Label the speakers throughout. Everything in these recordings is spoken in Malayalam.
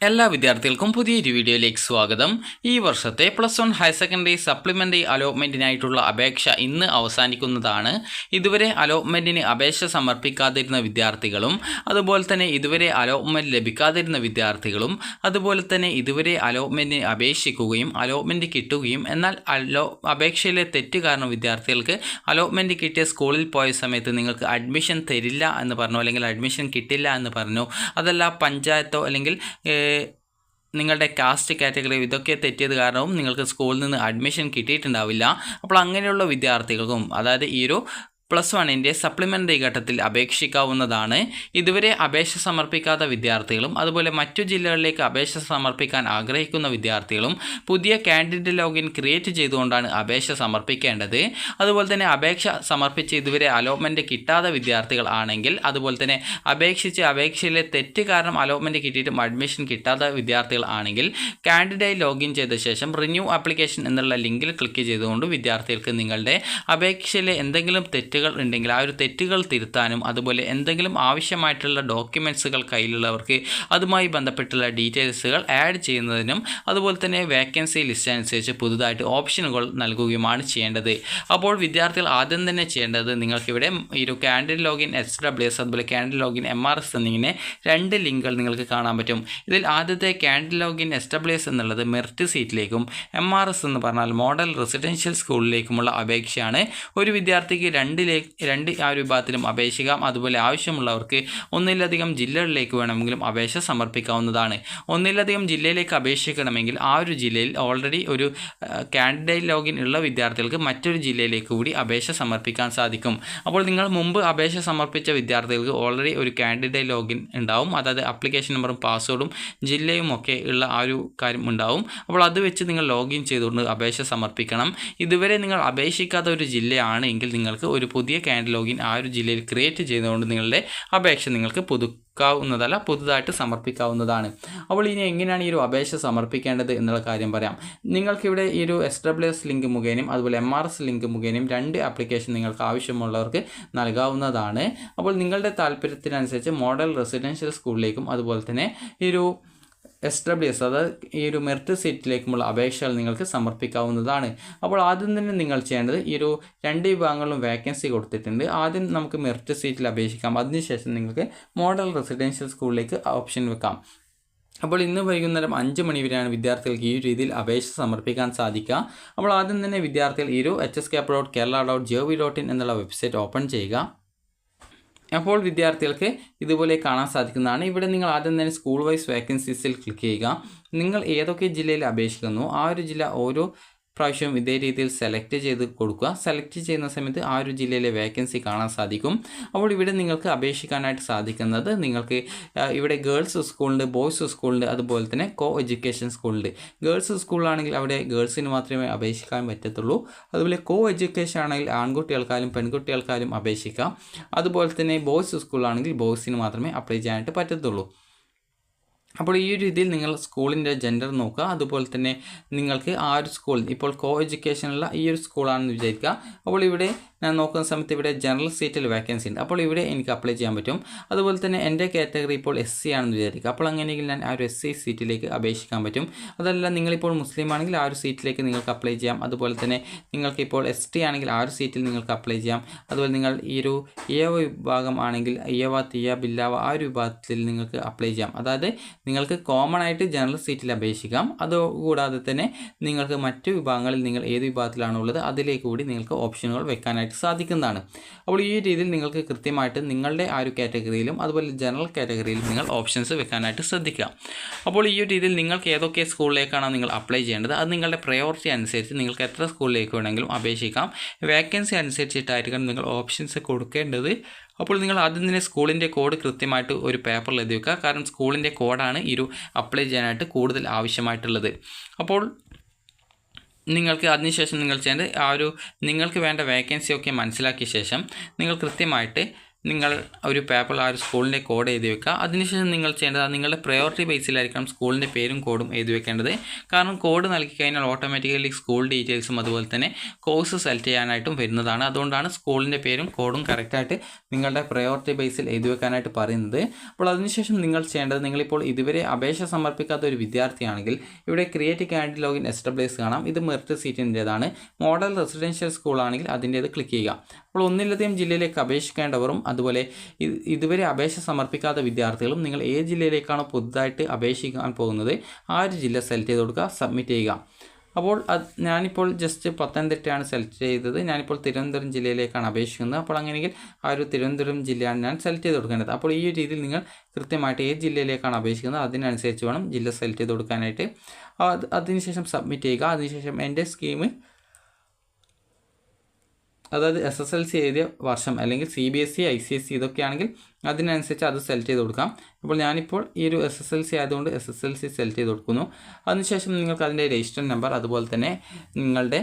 Speaker 1: എല്ലാ വിദ്യാർത്ഥികൾക്കും പുതിയൊരു വീഡിയോയിലേക്ക് സ്വാഗതം. ഈ വർഷത്തെ +1 ഹയർ സെക്കൻഡറി സപ്ലിമെൻ്ററി അലോട്ട്മെൻറ്റിനായിട്ടുള്ള അപേക്ഷ ഇന്ന് അവസാനിക്കുന്നതാണ്. ഇതുവരെ അലോട്ട്മെൻറ്റിന് അപേക്ഷ സമർപ്പിക്കാതിരുന്ന വിദ്യാർത്ഥികളും അതുപോലെ തന്നെ ഇതുവരെ അലോട്ട്മെൻറ്റ് ലഭിക്കാതിരുന്ന വിദ്യാർത്ഥികളും അതുപോലെ തന്നെ ഇതുവരെ അലോട്ട്മെൻറ്റിന് അപേക്ഷിക്കുകയും അലോട്ട്മെൻറ്റ് കിട്ടുകയും എന്നാൽ അപേക്ഷയിലെ തെറ്റ് കാരണം വിദ്യാർത്ഥികൾക്ക് അലോട്ട്മെൻറ്റ് കിട്ടിയ സ്കൂളിൽ പോയ സമയത്ത് നിങ്ങൾക്ക് അഡ്മിഷൻ തരില്ല എന്ന് പറഞ്ഞു, അല്ലെങ്കിൽ അഡ്മിഷൻ കിട്ടില്ല എന്ന് പറഞ്ഞു, അതല്ല പഞ്ചായത്തോ അല്ലെങ്കിൽ നിങ്ങളുടെ കാസ്റ്റ് കാറ്റഗറി ഇതൊക്കെ തെറ്റിയത് കാരണവും നിങ്ങൾക്ക് സ്കൂളിൽ നിന്ന് അഡ്മിഷൻ കിട്ടിയിട്ടുണ്ടാവില്ല. അപ്പോൾ അങ്ങനെയുള്ള വിദ്യാർത്ഥികൾക്കും അതായത് ഈ ഒരു +1ൻ്റെ സപ്ലിമെൻ്ററി ഘട്ടത്തിൽ അപേക്ഷിക്കാവുന്നതാണ്. ഇതുവരെ അപേക്ഷ സമർപ്പിക്കാത്ത വിദ്യാർത്ഥികളും അതുപോലെ മറ്റു ജില്ലകളിലേക്ക് അപേക്ഷ സമർപ്പിക്കാൻ ആഗ്രഹിക്കുന്ന വിദ്യാർത്ഥികളും പുതിയ കാൻഡിഡേറ്റ് ലോഗിൻ ക്രിയേറ്റ് ചെയ്തുകൊണ്ടാണ് അപേക്ഷ സമർപ്പിക്കേണ്ടത്. അതുപോലെ തന്നെ അപേക്ഷ സമർപ്പിച്ച് ഇതുവരെ അലോട്ട്മെൻറ്റ് കിട്ടാത്ത വിദ്യാർത്ഥികൾ ആണെങ്കിൽ, അതുപോലെ തന്നെ അപേക്ഷയിലെ തെറ്റ് കാരണം അലോട്ട്മെൻറ്റ് കിട്ടിയിട്ടും അഡ്മിഷൻ കിട്ടാത്ത വിദ്യാർത്ഥികൾ ആണെങ്കിൽ കാൻഡിഡേറ്റ് ലോഗിൻ ചെയ്ത ശേഷം റിന്യൂ ആപ്ലിക്കേഷൻ എന്നുള്ള ലിങ്കിൽ ക്ലിക്ക് ചെയ്തുകൊണ്ട് വിദ്യാർത്ഥികൾക്ക് നിങ്ങളുടെ അപേക്ഷയിലെ എന്തെങ്കിലും തെറ്റുകൾ ഉണ്ടെങ്കിൽ ആ ഒരു തെറ്റുകൾ തിരുത്താനും അതുപോലെ എന്തെങ്കിലും ആവശ്യമായിട്ടുള്ള ഡോക്യുമെൻറ്റ്സുകൾ കയ്യിലുള്ളവർക്ക് അതുമായി ബന്ധപ്പെട്ടുള്ള ഡീറ്റെയിൽസുകൾ ആഡ് ചെയ്യുന്നതിനും അതുപോലെ തന്നെ വേക്കൻസി ലിസ്റ്റ് അനുസരിച്ച് പുതുതായിട്ട് ഓപ്ഷനുകൾ നൽകുകയുമാണ് ചെയ്യേണ്ടത്. അപ്പോൾ വിദ്യാർത്ഥികൾ ആദ്യം തന്നെ ചെയ്യേണ്ടത് നിങ്ങൾക്കിവിടെ ഈ ഒരു കാൻഡിഡേറ്റ് ലോഗിൻ SWS അതുപോലെ കാൻഡിഡേറ്റ് ലോഗിൻ MRS എന്നിങ്ങനെ രണ്ട് ലിങ്കുകൾ നിങ്ങൾക്ക് കാണാൻ പറ്റും. ഇതിൽ ആദ്യത്തെ കാൻഡിഡേറ്റ് ലോഗിൻ SWS എന്നുള്ളത് മെറിറ്റ് സീറ്റിലേക്കും MRS എന്ന് പറഞ്ഞാൽ മോഡൽ റെസിഡൻഷ്യൽ സ്കൂളിലേക്കുമുള്ള അപേക്ഷയാണ്. ഒരു വിദ്യാർത്ഥിക്ക് രണ്ട് ആ ഒരു വിഭാഗത്തിലും അപേക്ഷിക്കാം. അതുപോലെ ആവശ്യമുള്ളവർക്ക് ഒന്നിലധികം ജില്ലകളിലേക്ക് വേണമെങ്കിലും അപേക്ഷ സമർപ്പിക്കാവുന്നതാണ്. ഒന്നിലധികം ജില്ലയിലേക്ക് അപേക്ഷിക്കണമെങ്കിൽ ആ ഒരു ജില്ലയിൽ ഓൾറെഡി ഒരു കാൻഡിഡേറ്റ് ലോഗിൻ ഉള്ള വിദ്യാർത്ഥികൾക്ക് മറ്റൊരു ജില്ലയിലേക്ക് കൂടി അപേക്ഷ സമർപ്പിക്കാൻ സാധിക്കും. അപ്പോൾ നിങ്ങൾ മുമ്പ് അപേക്ഷ സമർപ്പിച്ച വിദ്യാർത്ഥികൾക്ക് ഓൾറെഡി ഒരു കാൻഡിഡേറ്റ് ലോഗിൻ ഉണ്ടാവും, അതായത് ആപ്ലിക്കേഷൻ നമ്പറും പാസ്വേഡും ജില്ലയും ഒക്കെ ഉള്ള ആ ഒരു കാര്യം ഉണ്ടാവും. അപ്പോൾ അത് വെച്ച് നിങ്ങൾ ലോഗിൻ ചെയ്തുകൊണ്ട് അപേക്ഷ സമർപ്പിക്കണം. ഇതുവരെ നിങ്ങൾ അപേക്ഷിക്കാത്ത ഒരു ജില്ലയാണ് എങ്കിൽ നിങ്ങൾക്ക് ഒരു പുതിയ കാൻഡിഡേറ്റ് ലോഗിൻ ആ ഒരു ജില്ലയിൽ ക്രിയേറ്റ് ചെയ്തുകൊണ്ട് നിങ്ങളുടെ അപേക്ഷ നിങ്ങൾക്ക് പുതുതായിട്ട് സമർപ്പിക്കാവുന്നതാണ്. അപ്പോൾ ഇനി എങ്ങനെയാണ് ഈ ഒരു അപേക്ഷ സമർപ്പിക്കേണ്ടത് എന്നുള്ള കാര്യം പറയാം. നിങ്ങൾക്കിവിടെ ഈ ഒരു SWS ലിങ്ക് മുഖേനയും അതുപോലെ MRS ലിങ്ക് മുഖേനയും രണ്ട് ആപ്ലിക്കേഷൻ നിങ്ങൾക്ക് ആവശ്യമുള്ളവർക്ക് നൽകാവുന്നതാണ്. അപ്പോൾ നിങ്ങളുടെ താല്പര്യത്തിനനുസരിച്ച് മോഡൽ റെസിഡൻഷ്യൽ സ്കൂളിലേക്കും അതുപോലെ തന്നെ ഈ ഒരു SWS അതായത് ഈ ഒരു മെറിറ്റ് സീറ്റിലേക്കുമുള്ള അപേക്ഷകൾ നിങ്ങൾക്ക് സമർപ്പിക്കാവുന്നതാണ്. അപ്പോൾ ആദ്യം തന്നെ നിങ്ങൾ ചെയ്യേണ്ടത് ഈ ഒരു രണ്ട് വിഭാഗങ്ങളിലും വേക്കൻസി കൊടുത്തിട്ടുണ്ട്. ആദ്യം നമുക്ക് മെറിറ്റ് സീറ്റിൽ അപേക്ഷിക്കാം, അതിനുശേഷം നിങ്ങൾക്ക് മോഡൽ റെസിഡൻഷ്യൽ സ്കൂളിലേക്ക് ഓപ്ഷൻ വെക്കാം. അപ്പോൾ ഇന്ന് വൈകുന്നേരം 5 മണി വരെയാണ് വിദ്യാർത്ഥികൾക്ക് ഈ രീതിയിൽ അപേക്ഷ സമർപ്പിക്കാൻ സാധിക്കുക. അപ്പോൾ ആദ്യം തന്നെ വിദ്യാർത്ഥികൾ ഈ ഒരു hscap.kerala.gov.in എന്നുള്ള വെബ്സൈറ്റ് ഓപ്പൺ ചെയ്യുക. അപ്പോൾ വിദ്യാർത്ഥികൾക്ക് ഇതുപോലെ കാണാൻ സാധിക്കുന്നതാണ്. ഇവിടെ നിങ്ങൾ ആദ്യം തന്നെ സ്കൂൾ വൈസ് വേക്കൻസീസിൽ ക്ലിക്ക് ചെയ്യുക. നിങ്ങൾ ഏതൊക്കെ ജില്ലയിൽ അപേക്ഷിക്കുന്നു ആ ഒരു ജില്ല ഓരോ പ്രാവശ്യവും ഇതേ രീതിയിൽ സെലക്ട് ചെയ്ത് കൊടുക്കുക. സെലക്ട് ചെയ്യുന്ന സമയത്ത് ആ ഒരു ജില്ലയിലെ വേക്കൻസി കാണാൻ സാധിക്കും. അപ്പോൾ ഇവിടെ നിങ്ങൾക്ക് അപേക്ഷിക്കാനായിട്ട് സാധിക്കുന്നത് നിങ്ങൾക്ക് ഇവിടെ ഗേൾസ് സ്കൂളുണ്ട്, ബോയ്സ് സ്കൂളുണ്ട്, അതുപോലെ തന്നെ കോ എഡ്യൂക്കേഷൻ സ്കൂളുണ്ട്. ഗേൾസ് സ്കൂളാണെങ്കിൽ അവിടെ ഗേൾസിന് മാത്രമേ അപേക്ഷിക്കാൻ പറ്റത്തുള്ളൂ. അതുപോലെ കോ എഡ്യൂക്കേഷൻ ആണെങ്കിൽ ആൺകുട്ടികൾക്കായാലും പെൺകുട്ടികൾക്കായാലും അപേക്ഷിക്കാം. അതുപോലെ തന്നെ ബോയ്സ് സ്കൂളാണെങ്കിൽ ബോയ്സിന് മാത്രമേ അപ്ലൈ ചെയ്യാനായിട്ട് പറ്റത്തുള്ളൂ. അപ്പോൾ ഈ ഒരു രീതിയിൽ നിങ്ങൾ സ്കൂളിൻ്റെ ജെൻഡർ നോക്കുക. അതുപോലെ തന്നെ നിങ്ങൾക്ക് ആ ഒരു സ്കൂൾ ഇപ്പോൾ കോ എഡ്യൂക്കേഷനുള്ള ഈ ഒരു സ്കൂളാണെന്ന് വിചാരിക്കുക. അപ്പോൾ ഇവിടെ ഞാൻ നോക്കുന്ന സമയത്ത് ഇവിടെ ജനറൽ സീറ്റിൽ വേക്കൻസി ഉണ്ട്. അപ്പോൾ ഇവിടെ എനിക്ക് അപ്ലൈ ചെയ്യാൻ പറ്റും. അതുപോലെ തന്നെ എൻ്റെ കാറ്റഗറി ഇപ്പോൾ SC ആണെന്ന് വിചാരിക്കുക. അപ്പോൾ അങ്ങനെയെങ്കിൽ ഞാൻ ആ ഒരു SC സീറ്റിലേക്ക് അപേക്ഷിക്കാൻ പറ്റും. അതല്ല നിങ്ങളിപ്പോൾ മുസ്ലിം ആണെങ്കിൽ ആ ഒരു സീറ്റിലേക്ക് നിങ്ങൾക്ക് അപ്ലൈ ചെയ്യാം. അതുപോലെ തന്നെ നിങ്ങൾക്കിപ്പോൾ ST ആണെങ്കിൽ ആ ഒരു സീറ്റിൽ നിങ്ങൾക്ക് അപ്ലൈ ചെയ്യാം. അതുപോലെ നിങ്ങൾ ഈ ഒരു EAV വിഭാഗം ആണെങ്കിൽ EAV, TIA, ബില്ലാവ ആ ഒരു വിഭാഗത്തിൽ നിങ്ങൾക്ക് അപ്ലൈ ചെയ്യാം. അതായത് നിങ്ങൾക്ക് കോമൺ ആയിട്ട് ജനറൽ സീറ്റിൽ അപേക്ഷിക്കാം. അതുകൂടാതെ തന്നെ നിങ്ങൾക്ക് മറ്റു വിഭാഗങ്ങളിൽ നിങ്ങൾ ഏത് വിഭാഗത്തിലാണോ ഉള്ളത് അതിലേക്ക് കൂടി നിങ്ങൾക്ക് ഓപ്ഷനുകൾ വെക്കാനായിട്ട് സാധിക്കുന്നതാണ്. അപ്പോൾ ഈ രീതിയിൽ നിങ്ങൾക്ക് കൃത്യമായിട്ട് നിങ്ങളുടെ ആ ഒരു കാറ്റഗറിയിലും അതുപോലെ ജനറൽ കാറ്റഗറിയിലും നിങ്ങൾ ഓപ്ഷൻസ് വെക്കാനായിട്ട് ശ്രദ്ധിക്കുക. അപ്പോൾ ഈ ഒരു രീതിയിൽ നിങ്ങൾക്ക് ഏതൊക്കെ സ്കൂളിലേക്കാണോ നിങ്ങൾ അപ്ലൈ ചെയ്യേണ്ടത് അത് നിങ്ങളുടെ പ്രയോറിറ്റി അനുസരിച്ച് നിങ്ങൾക്ക് എത്ര സ്കൂളിലേക്ക് വേണമെങ്കിലും അപേക്ഷിക്കാം. വേക്കൻസി അനുസരിച്ചിട്ടായിരിക്കണം നിങ്ങൾ ഓപ്ഷൻസ് കൊടുക്കേണ്ടത്. അപ്പോൾ നിങ്ങൾ ആദ്യം തന്നെ സ്കൂളിൻ്റെ കോഡ് കൃത്യമായിട്ട് ഒരു പേപ്പറിൽ എഴുതി വെക്കുക. കാരണം സ്കൂളിൻ്റെ കോഡാണ് ഈ ഒരു അപ്ലൈ ചെയ്യാനായിട്ട് കൂടുതൽ ആവശ്യമായിട്ടുള്ളത്. അപ്പോൾ നിങ്ങൾക്ക് അതിനുശേഷം നിങ്ങൾ ചെയ്യേണ്ടത് ആ ഒരു നിങ്ങൾക്ക് വേണ്ട വേക്കൻസി ഒക്കെ മനസ്സിലാക്കിയ ശേഷം നിങ്ങൾ കൃത്യമായിട്ട് നിങ്ങൾ ഒരു പേപ്പറിൽ ആ ഒരു സ്കൂളിൻ്റെ കോഡ് എഴുതി വെക്കുക. അതിനുശേഷം നിങ്ങൾ ചെയ്യേണ്ടത് നിങ്ങളുടെ പ്രയോറിറ്റി ബേസിലായിരിക്കണം സ്കൂളിൻ്റെ പേരും കോഡും എഴുതി വെക്കേണ്ടത്. കാരണം കോഡ് നൽകി കഴിഞ്ഞാൽ ഓട്ടോമാറ്റിക്കലി സ്കൂൾ ഡീറ്റെയിൽസും അതുപോലെ തന്നെ കോഴ്സ് സെലക്ട് ചെയ്യാനായിട്ടും വരുന്നതാണ്. അതുകൊണ്ടാണ് സ്കൂളിൻ്റെ പേരും കോഡും കറക്റ്റായിട്ട് നിങ്ങളുടെ പ്രയോറിറ്റി ബേസിൽ എഴുതി വെക്കാനായിട്ട് പറയുന്നത്. അപ്പോൾ അതിനുശേഷം നിങ്ങൾ ചെയ്യേണ്ടത്, നിങ്ങളിപ്പോൾ ഇതുവരെ അപേക്ഷ സമർപ്പിക്കാത്ത ഒരു വിദ്യാർത്ഥിയാണെങ്കിൽ ഇവിടെ ക്രിയേറ്റ് കാൻഡിഡേറ്റ് ലോഗിൻ എസ്റ്റാബ്ലിഷ് കാണാം. ഇത് മെറിറ്റ് സീറ്റിൻ്റേതാണ്. മോഡൽ റെസിഡൻഷ്യൽ സ്കൂളാണെങ്കിൽ അതിൻ്റേത് ക്ലിക്ക് ചെയ്യുക. അപ്പോൾ ഒന്നിലധികം ജില്ലയിലേക്ക് അപേക്ഷിക്കേണ്ടവരും അതുപോലെ ഇതുവരെ അപേക്ഷ സമർപ്പിക്കാത്ത വിദ്യാർത്ഥികളും നിങ്ങൾ ഏത് ജില്ലയിലേക്കാണോ പുതുതായിട്ട് അപേക്ഷിക്കാൻ പോകുന്നത് ആ ഒരു ജില്ല സെലക്ട് ചെയ്ത് കൊടുക്കുക, സബ്മിറ്റ് ചെയ്യുക. അപ്പോൾ ഞാനിപ്പോൾ ജസ്റ്റ് പത്തനംതിട്ടയാണ് സെലക്ട് ചെയ്തത്. ഞാനിപ്പോൾ തിരുവനന്തപുരം ജില്ലയിലേക്കാണ് അപേക്ഷിക്കുന്നത്. അപ്പോൾ അങ്ങനെയെങ്കിൽ ആ ഒരു തിരുവനന്തപുരം ജില്ലയാണ് ഞാൻ സെലക്ട് ചെയ്ത് കൊടുക്കേണ്ടത്. അപ്പോൾ ഈ ഒരു രീതിയിൽ നിങ്ങൾ കൃത്യമായിട്ട് ഏത് ജില്ലയിലേക്കാണ് അപേക്ഷിക്കുന്നത് അതിനനുസരിച്ച് വേണം ജില്ല സെലക്ട് ചെയ്ത് കൊടുക്കാനായിട്ട്. അതിനുശേഷം സബ്മിറ്റ് ചെയ്യുക. അതിനുശേഷം എൻ്റെ സ്കീം, അതായത് SSLC എഴുതിയ വർഷം അല്ലെങ്കിൽ CBSE ICSE ഇതൊക്കെയാണെങ്കിൽ അതിനനുസരിച്ച് അത് സെലക്ട് ചെയ്ത് കൊടുക്കാം. അപ്പോൾ ഞാനിപ്പോൾ ഈ ഒരു SSLC ആയതുകൊണ്ട് SSLC സെലക്ട് ചെയ്ത് കൊടുക്കുന്നു. അതിനുശേഷം നിങ്ങൾക്ക് അതിൻ്റെ രജിസ്റ്റർ നമ്പർ അതുപോലെ തന്നെ നിങ്ങളുടെ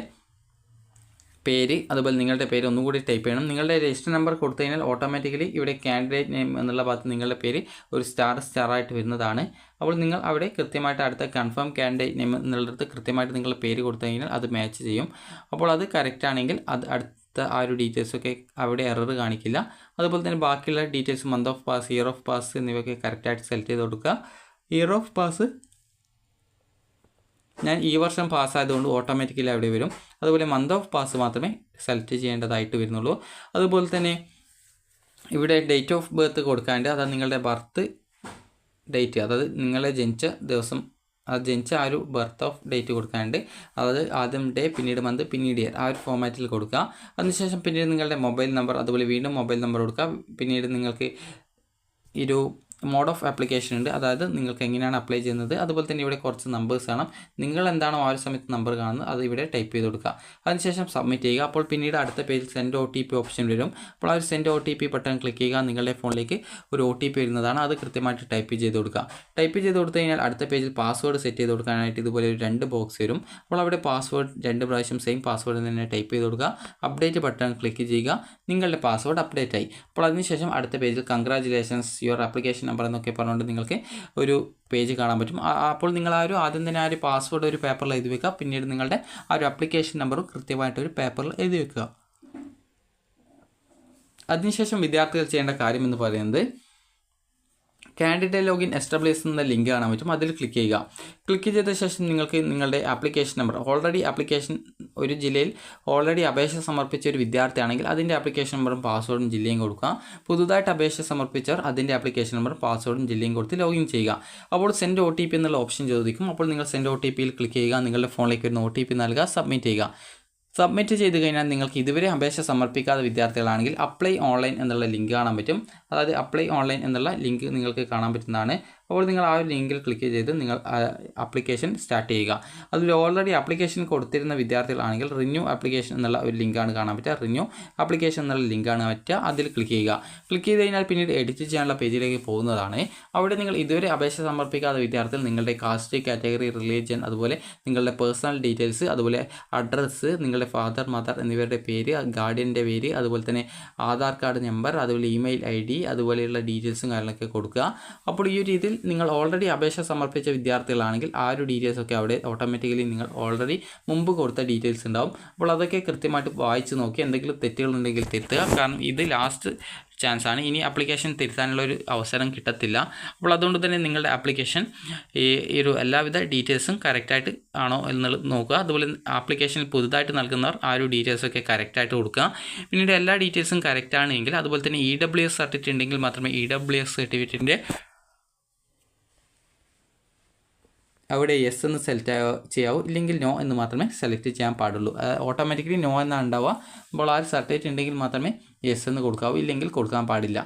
Speaker 1: പേര്, അതുപോലെ നിങ്ങളുടെ പേര് ഒന്നുകൂടി ടൈപ്പ് ചെയ്യണം. നിങ്ങളുടെ രജിസ്റ്റർ നമ്പർ കൊടുത്തു കഴിഞ്ഞാൽ ഓട്ടോമാറ്റിക്കലി ഇവിടെ കാൻഡിഡേറ്റ് നെയിം എന്നുള്ള ഭാഗത്ത് നിങ്ങളുടെ പേര് ഒരു സ്റ്റാറായിട്ട് വരുന്നതാണ്. അപ്പോൾ നിങ്ങൾ അവിടെ കൃത്യമായിട്ട് അടുത്ത കൺഫേം കാൻഡിഡേറ്റ് നെയിം എന്നുള്ളിടത്ത് കൃത്യമായിട്ട് നിങ്ങളുടെ പേര് കൊടുത്തു കഴിഞ്ഞാൽ അത് മാച്ച് ചെയ്യും. അപ്പോൾ അത് കറക്റ്റ് ആണെങ്കിൽ അത് അടുത്ത ആ ഒരു ഡീറ്റെയിൽസൊക്കെ അവിടെ എറർ കാണിക്കില്ല. അതുപോലെ തന്നെ ബാക്കിയുള്ള details month of pass, year of pass എന്നിവയൊക്കെ കറക്റ്റായിട്ട് സെലക്ട് ചെയ്ത് കൊടുക്കുക. ഇയർ ഓഫ് പാസ് ഞാൻ ഈ വർഷം പാസ്സായതുകൊണ്ട് ഓട്ടോമാറ്റിക്കലി അവിടെ വരും. അതുപോലെ മന്ത് ഓഫ് പാസ് മാത്രമേ സെലക്ട് ചെയ്യേണ്ടതായിട്ട് വരുന്നുള്ളൂ. അതുപോലെ തന്നെ ഇവിടെ ഡേറ്റ് ഓഫ് ബർത്ത് കൊടുക്കാണ്ട്, അതായത് നിങ്ങളുടെ ബർത്ത് ഡേറ്റ്, അതായത് നിങ്ങളെ ജനിച്ച ദിവസം, അത് ജനിച്ച ആ ഒരു ബർത്ത് ഓഫ് ഡേറ്റ് കൊടുക്കാണ്ട്, അതായത് ആദ്യം ഡേ പിന്നീട് മന്ത് പിന്നീട് ഇയർ ആ ഒരു ഫോമാറ്റിൽ കൊടുക്കുക. അതിനുശേഷം പിന്നീട് നിങ്ങളുടെ മൊബൈൽ നമ്പർ, അതുപോലെ വീണ്ടും മൊബൈൽ നമ്പർ കൊടുക്കുക. പിന്നീട് നിങ്ങൾക്ക് ഒരു മോഡ് ഓഫ് ആപ്ലിക്കേഷൻ ഉണ്ട്, അതായത് നിങ്ങൾക്ക് എങ്ങനെയാണ് അപ്ലൈ ചെയ്യുന്നത്. അതുപോലെ തന്നെ ഇവിടെ കുറച്ച് നമ്പേഴ്സ് കാണാം. നിങ്ങൾ എന്താണോ ആ ഒരു സമയത്ത് നമ്പർ കാണുന്നത് അത് ഇവിടെ ടൈപ്പ് ചെയ്ത് കൊടുക്കുക. അതിനുശേഷം സബ്മിറ്റ് ചെയ്യുക. അപ്പോൾ പിന്നീട് അടുത്ത പേജിൽ സെൻഡ് OTP ഓപ്ഷൻ വരും. അപ്പോൾ ആ ഒരു സെൻഡ് OTP ബട്ടൺ ക്ലിക്ക് ചെയ്യുക. നിങ്ങളുടെ ഫോണിലേക്ക് ഒരു OTP വരുന്നതാണ്. അത് കൃത്യമായിട്ട് ടൈപ്പ് ചെയ്ത് കൊടുക്കുക. ടൈപ്പ് ചെയ്ത് കൊടുത്തു കഴിഞ്ഞാൽ അടുത്ത പേജിൽ പാസ്വേഡ് സെറ്റ് ചെയ്ത് കൊടുക്കാനായിട്ട് ഇതുപോലെ ഒരു 2 ബോക്സ് വരും. അപ്പോൾ അവിടെ പാസ്വേഡ് 2 പ്രാവശ്യം സെയിം പാസ്വേഡ് തന്നെ ടൈപ്പ് ചെയ്ത് കൊടുക്കുക. അപ്ഡേറ്റ് ബട്ടൺ ക്ലിക്ക് ചെയ്യുക. നിങ്ങളുടെ പാസ്വേഡ് അപ്ഡേറ്റ് ആയി. അപ്പോൾ അതിനുശേഷം അടുത്ത പേജിൽ കൺഗ്രാജുലേഷൻസ് യുവർ ആപ്ലിക്കേഷൻ നമ്പർ എന്നൊക്കെ പറഞ്ഞുകൊണ്ട് നിങ്ങൾക്ക് ഒരു പേജ് കാണാൻ പറ്റും. അപ്പോൾ നിങ്ങൾ ആ ഒരു ആദ്യം തന്നെ ആ ഒരു പാസ്വേഡ് ഒരു പേപ്പറിൽ എഴുതി വെക്കുക. പിന്നീട് നിങ്ങളുടെ ആ ഒരു ആപ്ലിക്കേഷൻ നമ്പറും കൃത്യമായിട്ട് ഒരു പേപ്പറിൽ എഴുതി വെക്കുക. അതിനുശേഷം വിദ്യാർത്ഥികൾ ചെയ്യേണ്ട കാര്യം എന്ന് പറയുന്നത് കാൻഡിഡേറ്റ് ലോഗിൻ എസ്റ്റാബ്ലിഷ് എന്ന ലിങ്ക് കാണാൻ പറ്റും. അതിൽ ക്ലിക്ക് ചെയ്യുക. ക്ലിക്ക് ചെയ്ത ശേഷം നിങ്ങൾക്ക് നിങ്ങളുടെ ആപ്ലിക്കേഷൻ നമ്പർ, ഓൾറെഡി ആപ്ലിക്കേഷൻ ഒരു ജില്ലയിൽ ഓൾറെഡി അപേക്ഷ സമർപ്പിച്ച ഒരു വിദ്യാർത്ഥിയാണെങ്കിൽ അതിൻ്റെ ആപ്ലിക്കേഷൻ നമ്പറും പാസ്വേഡും ജില്ലയും കൊടുക്കുക. പുതുതായിട്ട് അപേക്ഷ സമർപ്പിച്ചവർ അതിൻ്റെ ആപ്ലിക്കേഷൻ നമ്പറും പാസ്വേഡും ജില്ലയും കൊടുത്ത് ലോഗിൻ ചെയ്യുക. അപ്പോൾ സെൻഡ് OTP എന്നുള്ള ഓപ്ഷൻ ചോദിക്കും. അപ്പോൾ നിങ്ങൾ സെൻഡ് OTPയിൽ ക്ലിക്ക് ചെയ്യുക. നിങ്ങളുടെ ഫോണിലേക്ക് വരുന്ന OTP നൽകുക, സബ്മിറ്റ് ചെയ്യുക. സബ്മിറ്റ് ചെയ്ത് കഴിഞ്ഞാൽ നിങ്ങൾക്ക് ഇതുവരെ അപേക്ഷ സമർപ്പിക്കാത്ത വിദ്യാർത്ഥികളാണെങ്കിൽ അപ്ലൈ ഓൺലൈൻ എന്നുള്ള ലിങ്ക് കാണാൻ പറ്റും. അതായത് അപ്ലൈ ഓൺലൈൻ എന്നുള്ള ലിങ്ക് നിങ്ങൾക്ക് കാണാൻ പറ്റുന്നതാണ്. അപ്പോൾ നിങ്ങൾ ആ ഒരു ലിങ്കിൽ ക്ലിക്ക് ചെയ്ത് നിങ്ങൾ ആപ്ലിക്കേഷൻ സ്റ്റാർട്ട് ചെയ്യുക. അതിൽ ഓൾറെഡി ആപ്ലിക്കേഷൻ കൊടുത്തിരുന്ന വിദ്യാർത്ഥികളാണെങ്കിൽ റിന്യൂ ആപ്ലിക്കേഷൻ എന്നുള്ള ഒരു ലിങ്കാണ് കാണാൻ പറ്റുക. റിന്യൂ ആപ്ലിക്കേഷൻ എന്നുള്ള ലിങ്കാണ് പറ്റുക. അതിൽ ക്ലിക്ക് ചെയ്യുക. ക്ലിക്ക് ചെയ്ത് കഴിഞ്ഞാൽ പിന്നീട് എഡിറ്റ് ചെയ്യാനുള്ള പേജിലേക്ക് പോകുന്നതാണ്. അവിടെ നിങ്ങൾ ഇതുവരെ അപേക്ഷ സമർപ്പിക്കാത്ത വിദ്യാർത്ഥികൾ നിങ്ങളുടെ കാസ്റ്റ്, കാറ്റഗറി, റിലീജിയൻ, അതുപോലെ നിങ്ങളുടെ പേഴ്സണൽ ഡീറ്റെയിൽസ്, അതുപോലെ അഡ്രസ്സ്, നിങ്ങളുടെ ഫാദർ, മദർ എന്നിവരുടെ പേര്, ഗാർഡിയൻ്റെ പേര്, അതുപോലെ തന്നെ ആധാർ കാർഡ് നമ്പർ, അതുപോലെ ഇമെയിൽ ID, അതുപോലെയുള്ള ഡീറ്റെയിൽസും കാര്യങ്ങളൊക്കെ കൊടുക്കുക. അപ്പോൾ ഈ ഒരു രീതിയിൽ നിങ്ങൾ ഓൾറെഡി അപേക്ഷ സമർപ്പിച്ച വിദ്യാർത്ഥികളാണെങ്കിൽ ആ ഒരു ഡീറ്റെയിൽസൊക്കെ അവിടെ ഓട്ടോമാറ്റിക്കലി നിങ്ങൾ ഓൾറെഡി മുമ്പ് കൊടുത്ത ഡീറ്റെയിൽസ് ഉണ്ടാവും. അപ്പോൾ അതൊക്കെ കൃത്യമായിട്ട് വായിച്ച് നോക്കി എന്തെങ്കിലും തെറ്റുകളുണ്ടെങ്കിൽ തിരുത്തുക. കാരണം ഇത് ലാസ്റ്റ് ചാൻസ് ആണ്. ഇനി ആപ്ലിക്കേഷൻ തിരുത്താനുള്ള ഒരു അവസരം കിട്ടത്തില്ല. അപ്പോൾ അതുകൊണ്ട് തന്നെ നിങ്ങളുടെ ആപ്ലിക്കേഷൻ ഈ ഒരു എല്ലാവിധ ഡീറ്റെയിൽസും കറക്റ്റായിട്ട് ആണോ എന്നുള്ളത് നോക്കുക. അതുപോലെ ആപ്ലിക്കേഷനിൽ പുതുതായിട്ട് നൽകുന്നവർ ആ ഒരു ഡീറ്റെയിൽസൊക്കെ കറക്റ്റായിട്ട് കൊടുക്കുക. പിന്നീട് എല്ലാ ഡീറ്റെയിൽസും കറക്റ്റാണ് എങ്കിൽ, അതുപോലെ തന്നെ EWS സർട്ടിഫിക്കറ്റ് ഉണ്ടെങ്കിൽ മാത്രമേ EWS സർട്ടിഫിക്കറ്റിൻ്റെ അവിടെ യെസ് എന്ന് സെലക്ട് ചെയ്യാവൂ, ഇല്ലെങ്കിൽ നോ എന്ന് മാത്രമേ സെലക്ട് ചെയ്യാൻ പാടുള്ളൂ. ഓട്ടോമാറ്റിക്കലി നോ എന്നാണ് ഉണ്ടാവുക. അപ്പോൾ ആ ഒരു സർട്ടിഫിക്കറ്റ് ഉണ്ടെങ്കിൽ മാത്രമേ യെസ് എന്ന് കൊടുക്കാവൂ, ഇല്ലെങ്കിൽ കൊടുക്കാൻ പാടില്ല.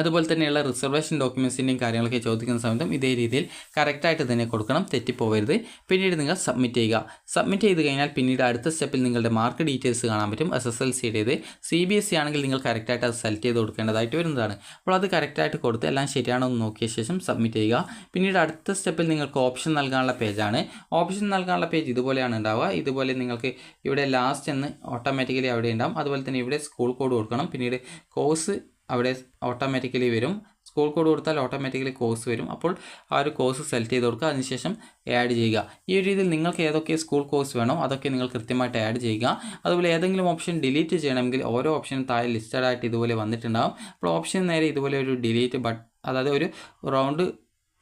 Speaker 1: അതുപോലെ തന്നെയുള്ള റിസർവേഷൻ ഡോക്യുമെൻസിൻ്റെയും കാര്യങ്ങളൊക്കെ ചോദിക്കുന്ന സമയത്തും ഇതേ രീതിയിൽ കറക്റ്റായിട്ട് തന്നെ കൊടുക്കണം, തെറ്റിപ്പോകരുത്. പിന്നീട് നിങ്ങൾ സബ്മിറ്റ് ചെയ്യുക. സബ്മിറ്റ് ചെയ്ത് കഴിഞ്ഞാൽ പിന്നീട് അടുത്ത സ്റ്റെപ്പിൽ നിങ്ങളുടെ മാർക്ക് ഡീറ്റെയിൽസ് കാണാൻ പറ്റും. SSLCയുടേത് CBSE ആണെങ്കിൽ നിങ്ങൾ കറക്റ്റായിട്ട് അത് സെലക്ട് ചെയ്ത് കൊടുക്കേണ്ടതായിട്ട് വരുന്നതാണ്. അപ്പോൾ അത് കറക്റ്റായിട്ട് കൊടുത്ത് എല്ലാം ശരിയാണോ എന്ന് നോക്കിയ ശേഷം സബ്മിറ്റ് ചെയ്യുക. പിന്നീട് അടുത്ത സ്റ്റെപ്പിൽ നിങ്ങൾക്ക് ഓപ്ഷൻ നൽകാനുള്ള പേജാണ്. ഓപ്ഷൻ നൽകാനുള്ള പേജ് ഇതുപോലെയാണ് ഉണ്ടാവുക. ഇതുപോലെ നിങ്ങൾക്ക് ഇവിടെ ലാസ്റ്റ് എന്ന് ഓട്ടോമാറ്റിക്കലി അവിടെ ഉണ്ടാവും. അതുപോലെ തന്നെ ഇവിടെ സ്കൂൾ കോഡ് കൊടുക്കണം. പിന്നീട് കോഴ്സ് അവിടെ ഓട്ടോമാറ്റിക്കലി വരും. സ്കൂൾ കോഡ് കൊടുത്താൽ ഓട്ടോമാറ്റിക്കലി കോഴ്സ് വരും. അപ്പോൾ ആ ഒരു കോഴ്സ് സെലക്ട് ചെയ്ത് കൊടുക്കുക. അതിനുശേഷം ആഡ് ചെയ്യുക. ഈ ഒരു രീതിയിൽ നിങ്ങൾക്ക് ഏതൊക്കെ സ്കൂൾ കോഴ്സ് വേണോ അതൊക്കെ നിങ്ങൾ കൃത്യമായിട്ട് ആഡ് ചെയ്യുക. അതുപോലെ ഏതെങ്കിലും ഓപ്ഷൻ ഡിലീറ്റ് ചെയ്യണമെങ്കിൽ ഓരോ ഓപ്ഷനും താഴെ ലിസ്റ്റഡ് ആയിട്ട് ഇതുപോലെ വന്നിട്ടുണ്ടാകും. അപ്പോൾ ഓപ്ഷൻ നേരെ ഇതുപോലെ ഒരു ഡിലീറ്റ് അതായത് ഒരു റൗണ്ട്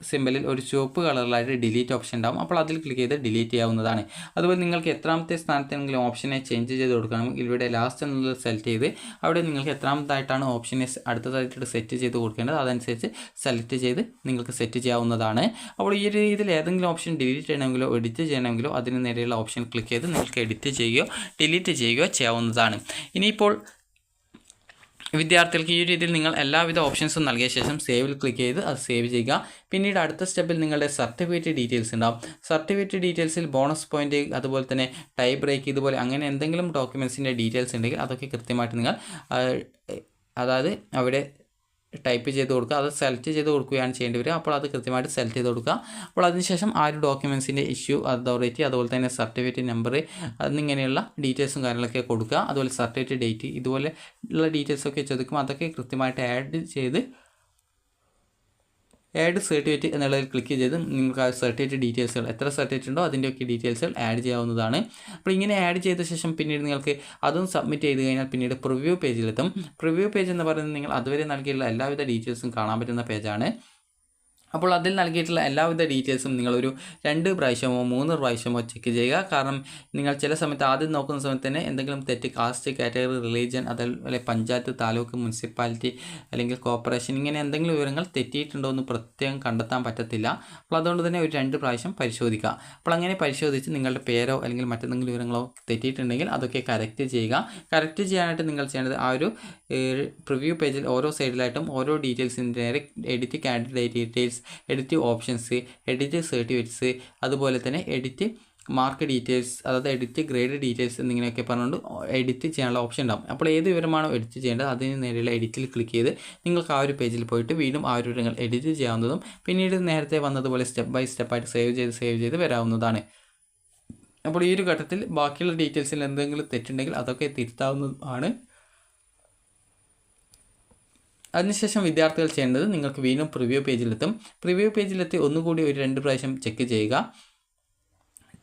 Speaker 1: സിമ്പലിൽ ഒരു ചുവപ്പ് കളറിലായിട്ട് ഡിലീറ്റ് ഓപ്ഷൻ ഉണ്ടാകും. അപ്പോൾ അതിൽ ക്ലിക്ക് ചെയ്ത് ഡിലീറ്റ് ചെയ്യാവുന്നതാണ്. അതുപോലെ നിങ്ങൾക്ക് എത്രാമത്തെ സ്ഥാനത്തെങ്കിലും ഓപ്ഷനെ ചേഞ്ച് ചെയ്ത് കൊടുക്കണമെങ്കിൽ ഇവിടെ ലാസ്റ്റ് എന്നുള്ളത് സെലക്ട് ചെയ്ത് അവിടെ നിങ്ങൾക്ക് എത്രാമത്തായിട്ടാണ് ഓപ്ഷനെ അടുത്തതായിട്ട് സെറ്റ് ചെയ്ത് കൊടുക്കേണ്ടത് അതനുസരിച്ച് സെലക്ട് ചെയ്ത് നിങ്ങൾക്ക് സെറ്റ് ചെയ്യാവുന്നതാണ്. അപ്പോൾ ഈ രീതിയിൽ ഏതെങ്കിലും ഓപ്ഷൻ ഡിലീറ്റ് ചെയ്യണമെങ്കിലോ എഡിറ്റ് ചെയ്യണമെങ്കിലോ അതിന് നേരെയുള്ള ഓപ്ഷൻ ക്ലിക്ക് ചെയ്ത് നിങ്ങൾക്ക് എഡിറ്റ് ചെയ്യുകയോ ഡിലീറ്റ് ചെയ്യുകയോ ചെയ്യാവുന്നതാണ്. ഇനിയിപ്പോൾ വിദ്യാർത്ഥികൾക്ക് ഈ രീതിയിൽ നിങ്ങൾ എല്ലാവിധ ഓപ്ഷൻസും നൽകിയ ശേഷം സേവിൽ ക്ലിക്ക് ചെയ്ത് അത് സേവ് ചെയ്യുക. പിന്നീട് അടുത്ത സ്റ്റെപ്പിൽ നിങ്ങളുടെ സർട്ടിഫിക്കറ്റ് ഡീറ്റെയിൽസ് ഉണ്ടാവും. സർട്ടിഫിക്കറ്റ് ഡീറ്റെയിൽസിൽ ബോണസ് പോയിന്റ് അതുപോലെ തന്നെ ടൈ ബ്രേക്ക് ഇതുപോലെ അങ്ങനെ എന്തെങ്കിലും ഡോക്യുമെൻസിൻ്റെ ഡീറ്റെയിൽസ് ഉണ്ടെങ്കിൽ അതൊക്കെ കൃത്യമായിട്ട് നിങ്ങൾ അതായത് അവിടെ ടൈപ്പ് ചെയ്ത് കൊടുക്കുക. അത് സെലക്ട് ചെയ്ത് കൊടുക്കുകയാണ് ചെയ്യേണ്ടി വരിക. അപ്പോൾ അത് കൃത്യമായിട്ട് സെലക്ട് ചെയ്ത് കൊടുക്കുക. അപ്പോൾ അതിനുശേഷം ആ ഒരു ഡോക്യുമെൻസിൻ്റെ ഇഷ്യൂ അതോറിറ്റി അതുപോലെ തന്നെ സർട്ടിഫിക്കറ്റ് നമ്പർ എന്നിങ്ങനെയുള്ള ഡീറ്റെയിൽസും കാര്യങ്ങളൊക്കെ കൊടുക്കുക. അതുപോലെ സർട്ടിഫിക്കറ്റ് ഡേറ്റ് ഇതുപോലെ ഉള്ള ഡീറ്റെയിൽസൊക്കെ ചോദിക്കും. അതൊക്കെ കൃത്യമായിട്ട് ആഡ് സർട്ടിഫിക്കറ്റ് എന്നുള്ളതിൽ ക്ലിക്ക് ചെയ്ത് നിങ്ങൾക്ക് ആ സർട്ടിഫിക്കറ്റ് ഡീറ്റെയിൽസുകൾ എത്ര സർട്ടിഫിക്കറ്റ് ഉണ്ടോ അതിൻ്റെയൊക്കെ ഡീറ്റെയിൽസുകൾ ആഡ് ചെയ്യാവുന്നതാണ്. അപ്പോൾ ഇങ്ങനെ ആഡ് ചെയ്ത ശേഷം പിന്നീട് നിങ്ങൾക്ക് അതും സബ്മിറ്റ് ചെയ്ത് കഴിഞ്ഞാൽ പിന്നീട് പ്രിവ്യൂ പേജിലെത്തും. പ്രിവ്യൂ പേജ് എന്ന് പറയുന്നത് നിങ്ങൾ അതുവരെ നൽകിയിട്ടുള്ള എല്ലാവിധ ഡീറ്റെയിൽസും കാണാൻ പറ്റുന്ന പേജാണ്. അപ്പോൾ അതിൽ നൽകിയിട്ടുള്ള എല്ലാവിധ ഡീറ്റെയിൽസും നിങ്ങളൊരു 2 പ്രാവശ്യമോ 3 പ്രാവശ്യമോ ചെക്ക് ചെയ്യുക. കാരണം നിങ്ങൾ ചില സമയത്ത് ആദ്യം നോക്കുന്ന സമയത്ത് തന്നെ എന്തെങ്കിലും തെറ്റ് കാസ്റ്റ് കാറ്റഗറി റിലീജിയൻ അതുപോലെ പഞ്ചായത്ത് താലൂക്ക് മുനിസിപ്പാലിറ്റി അല്ലെങ്കിൽ കോർപ്പറേഷൻ ഇങ്ങനെ എന്തെങ്കിലും വിവരങ്ങൾ തെറ്റിയിട്ടുണ്ടോ എന്ന് പ്രത്യേകം കണ്ടെത്താൻ പറ്റത്തില്ല. അപ്പോൾ അതുകൊണ്ട് തന്നെ ഒരു 2 പ്രാവശ്യം പരിശോധിക്കുക. അപ്പോൾ അങ്ങനെ പരിശോധിച്ച് നിങ്ങളുടെ പേരോ അല്ലെങ്കിൽ മറ്റെന്തെങ്കിലും വിവരങ്ങളോ തെറ്റിയിട്ടുണ്ടെങ്കിൽ അതൊക്കെ കറക്റ്റ് ചെയ്യുക. കറക്റ്റ് ചെയ്യാനായിട്ട് നിങ്ങൾ ചെയ്യേണ്ടത് ആ ഒരു പ്രിവ്യൂ പേജിൽ ഓരോ സൈഡിലായിട്ടും ഓരോ ഡീറ്റെയിൽസിൻ്റെ നേരെ edit candidate details, edit options, edit certificates അതുപോലെ തന്നെ എഡിറ്റ് മാർക്ക് ഡീറ്റെയിൽസ് അതായത് എഡിറ്റ് ഗ്രേഡ് ഡീറ്റെയിൽസ് എന്നിങ്ങനെയൊക്കെ പറഞ്ഞുകൊണ്ട് എഡിറ്റ് ചെയ്യാനുള്ള ഓപ്ഷൻ ഉണ്ടാകും. അപ്പോൾ ഏത് വിവരമാണോ എഡിറ്റ് ചെയ്യേണ്ടത് അതിന് നേരെയുള്ള എഡിറ്റിൽ ക്ലിക്ക് ചെയ്ത് നിങ്ങൾക്ക് ആ ഒരു പേജിൽ പോയിട്ട് വീണ്ടും ആ ഒരു വിവരങ്ങൾ എഡിറ്റ് ചെയ്യാവുന്നതും പിന്നീട് നേരത്തെ വന്നതുപോലെ സ്റ്റെപ്പ് ബൈ സ്റ്റെപ്പായിട്ട് സേവ് ചെയ്ത് വരാവുന്നതാണ്. അപ്പോൾ ഈ ഒരു ഘട്ടത്തിൽ ബാക്കിയുള്ള ഡീറ്റെയിൽസിൽ എന്തെങ്കിലും തെറ്റുണ്ടെങ്കിൽ അതൊക്കെ തിരുത്താവുന്നതാണ്. അതിനുശേഷം വിദ്യാർത്ഥികൾ ചെയ്യേണ്ടത് നിങ്ങൾക്ക് വീണ്ടും പ്രിവ്യൂ പേജിലെത്തും. പ്രിവ്യൂ പേജിലെത്തി ഒന്നുകൂടി ഒരു 2 പ്രാവശ്യം ചെക്ക് ചെയ്യുക.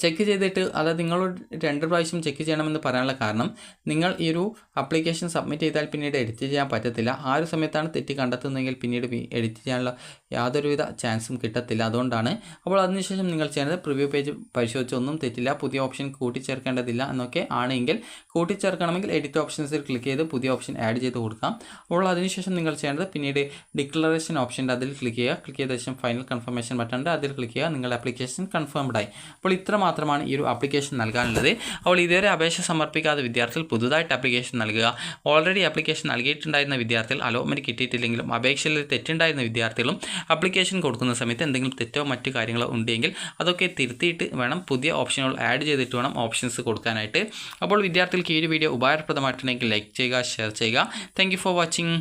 Speaker 1: ചെക്ക് ചെയ്തിട്ട് അതായത് നിങ്ങളോട് 2 പ്രാവശ്യം ചെക്ക് ചെയ്യണമെന്ന് പറയാനുള്ള കാരണം നിങ്ങൾ ഈ ഒരു ആപ്ലിക്കേഷൻ സബ്മിറ്റ് ചെയ്താൽ പിന്നീട് എഡിറ്റ് ചെയ്യാൻ പറ്റത്തില്ല. ആ ഒരു സമയത്താണ് തെറ്റ് കണ്ടെത്തുന്നതെങ്കിൽ പിന്നീട് എഡിറ്റ് ചെയ്യാനുള്ള യാതൊരുവിധ ചാൻസും കിട്ടത്തില്ല. അതുകൊണ്ടാണ്. അപ്പോൾ അതിനുശേഷം നിങ്ങൾ ചെയ്യേണ്ടത് പ്രിവ്യൂ പേജ് പരിശോധിച്ച് ഒന്നും തെറ്റില്ല, പുതിയ ഓപ്ഷൻ കൂട്ടിച്ചേർക്കേണ്ടതില്ല എന്നൊക്കെ ആണെങ്കിൽ കൂട്ടിച്ചേർക്കണമെങ്കിൽ എഡിറ്റ് ഓപ്ഷൻസിൽ ക്ലിക്ക് ചെയ്ത് പുതിയ ഓപ്ഷൻ ആഡ് ചെയ്ത് കൊടുക്കാം. അപ്പോൾ അതിനുശേഷം നിങ്ങൾ ചെയ്യേണ്ടത് പിന്നീട് ഡിക്ലറേഷൻ ഓപ്ഷൻ്റെ അതിൽ ക്ലിക്ക് ചെയ്യുക. ക്ലിക്ക് ചെയ്ത ശേഷം ഫൈനൽ കൺഫർമേഷൻ ബട്ടൺ അതിൽ ക്ലിക്ക് ചെയ്യുക. നിങ്ങളുടെ ആപ്ലിക്കേഷൻ കൺഫേംഡായി. അപ്പോൾ ഇത്ര മാത്രമാണ് ഈ ഒരു ആപ്ലിക്കേഷൻ നൽകാനുള്ളത്. അപ്പോൾ ഇതുവരെ അപേക്ഷ സമർപ്പിക്കാത്ത വിദ്യാർത്ഥികൾ പുതുതായിട്ട് ആപ്ലിക്കേഷൻ നൽകുക. ഓൾറെഡി ആപ്ലിക്കേഷൻ നൽകിയിട്ടുണ്ടായിരുന്ന വിദ്യാർത്ഥികൾ അലോട്ട്മെൻറ്റ് കിട്ടിയിട്ടില്ലെങ്കിലും അപേക്ഷയിൽ തെറ്റുണ്ടായിരുന്ന വിദ്യാർത്ഥികളും ആപ്ലിക്കേഷൻ കൊടുക്കുന്ന സമയത്ത് എന്തെങ്കിലും തെറ്റോ മറ്റു കാര്യങ്ങളോ ഉണ്ടെങ്കിൽ അതൊക്കെ തിരുത്തിയിട്ട് വേണം പുതിയ ഓപ്ഷനുകൾ ആഡ് ചെയ്തിട്ട് വേണം ഓപ്ഷൻസ് കൊടുക്കാനായിട്ട്. അപ്പോൾ വിദ്യാർത്ഥികൾക്ക് ഈ ഒരു വീഡിയോ ഉപകാരപ്രദമായിട്ടുണ്ടെങ്കിൽ ലൈക്ക് ചെയ്യുക, ഷെയർ ചെയ്യുക. Thank you for watching.